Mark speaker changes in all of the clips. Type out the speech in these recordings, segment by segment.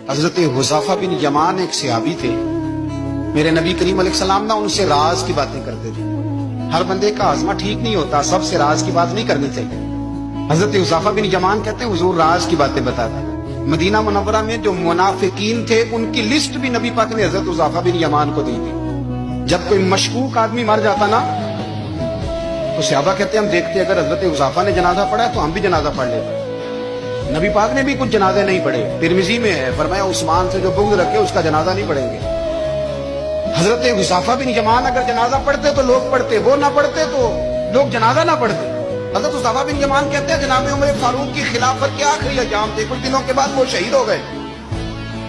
Speaker 1: हजरत हुज़ैफा बिन यमान एक सहाबी थे, मेरे नबी करीम अलैहिस्सलाम ना उनसे राज की बातें करते थे। हर बंदे का आज़मा ठीक नहीं होता, सबसे राज की बात नहीं करनी चाहिए। हजरत हुज़ैफा बिन यमान कहते हैं हुजूर राज की बातें बताते। मदीना मुनव्वरा में जो मुनाफिकीन थे उनकी लिस्ट भी नबी पाक ने हजरत हुज़ैफा बिन यमान को दी थी। जब कोई मशकूक आदमी मर जाता ना तो सहाबा कहते हैं हम देखते अगर हजरत हुज़ैफा ने जनाजा पढ़ा है तो हम भी जनाजा पढ़ लेते। नबी पाक ने भी कुछ जनाजे नहीं पढ़े, तिरमिजी में है, फरमाया उस्मान से जो बुग़्ज़ रखे उसका जनाजा नहीं पढ़ेंगे। हजरत हुज़ैफा बिन यमान अगर जनाजा पढ़ते तो लोग पढ़ते, वो ना पढ़ते तो लोग जनाजा ना पढ़ते। हजरत हुज़ैफा बिन यमान कहते हैं जनाब उमर फारूक की खिलाफत के आखिरी अय्याम थे, कुछ दिनों के बाद वो शहीद हो गए।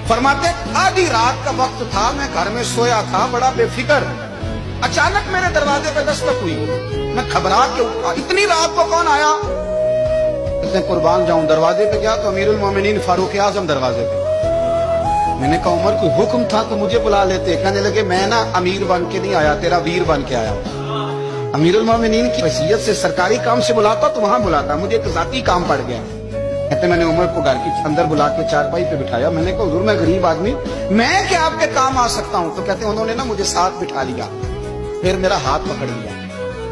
Speaker 1: फरमाते आधी रात का वक्त था, मैं घर में सोया था बड़ा बेफिक्र, अचानक मेरे दरवाजे पे दस्तक हुई, मैं घबरा के उठा, इतनी रात को कौन आया? इतने कुर्बान जाऊं, दरवाजे पे गया तो अमीरुल मोमिनीन फारूक आजम दरवाजे पे। मैंने कहा उमर कोई हुक्म था तो मुझे बुला लेते। कहने लगे मैं ना अमीर बन के नहीं आया, तेरा वीर बन के आया। अमीरुल मोमिनीन की वसीयत से सरकारी काम से बुलाता तो वहां बुलाता, मुझे एक जाती काम पड़ गया। कहते मैंने उमर को घर की अंदर बुला के चारपाई पे बिठाया, मैंने कहा हुजूर मैं गरीब आदमी, मैं क्या आपके काम आ सकता हूँ? तो कहते उन्होंने ना मुझे साथ बिठा लिया, फिर मेरा हाथ पकड़ लिया।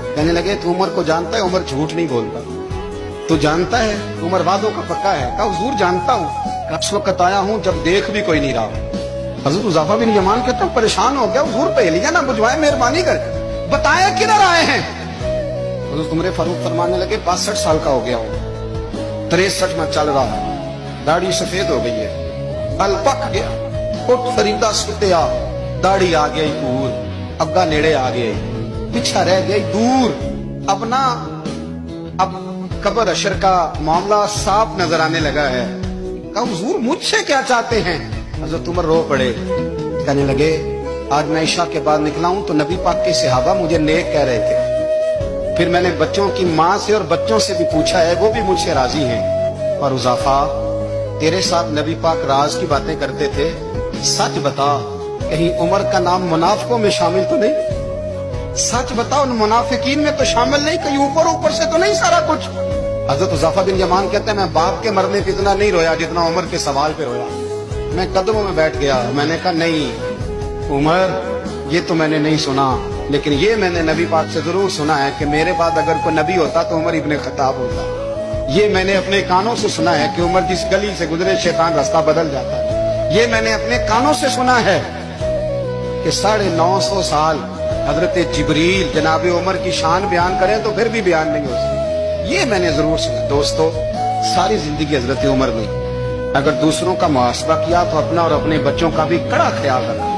Speaker 1: कहने लगे तू उमर को जानता है? उमर झूठ नहीं बोलता। तू जानता है उमर वादों का पक्का है? कहा हुजूर जानता हूँ। उस वक्त आया हूँ जब देख भी कोई नहीं रहा। हजरत हुज़ैफा बिन यमान कहते हैं परेशान हो गया, हुजूर पहेलियां ना बुझवाए, मेहरबानी करके बताया किधर आए हैं। हजरत उमर फारूक फरमाने लगे 62 साल का हो गया हूँ, 63 में चल रहा है, दाढ़ी सफेद हो गई है, बल पक गया, उठ फरीदा सुतिया, दाढ़ी आ गई पूर, अग्गा नेड़े आ गए, पीछा रह गई दूर। अब ना अब कब्र अशर का मामला साफ नजर आने लगा है। कहा हुजूर मुझसे क्या चाहते हैं? हजरत उमर रो पड़े, कहने लगे आज मैं इशा के बाद निकला हूं तो नबी पाक के सहाबा मुझे नेक कह रहे थे, फिर मैंने बच्चों की माँ से और बच्चों से भी पूछा है, वो भी मुझसे राजी हैं। और हुज़ैफा तेरे साथ नबी पाक राज की बातें करते थे, सच बता कहीं उमर का नाम मुनाफिकों में शामिल तो नहीं? सच बता उन मुनाफिकीन में तो शामिल नहीं, कहीं ऊपर ऊपर से तो नहीं सारा कुछ? हजरत हुज़ैफा बिन यमान कहते हैं मैं बाप के मरने पे इतना नहीं रोया जितना उमर के सवाल पे रोया। मैं कदमों में बैठ गया, मैंने कहा नहीं उमर ये तो मैंने नहीं सुना, लेकिन ये मैंने नबी पाक से जरूर सुना है कि मेरे बाद अगर कोई नबी होता तो उमर इब्ने खत्ताब होता। ये मैंने अपने कानों से सुना है कि उमर जिस गली से गुजरे शैतान रास्ता बदल जाता है। ये मैंने अपने कानों से सुना है कि 950 साल हजरत जिब्रील जनाब उमर की शान बयान करें तो फिर भी बयान नहीं हो सकता। ये मैंने जरूर सुना। दोस्तों सारी जिंदगी हजरत उमर ने अगर दूसरों का मुहासबा किया तो अपना और अपने बच्चों का भी कड़ा ख्याल रखा।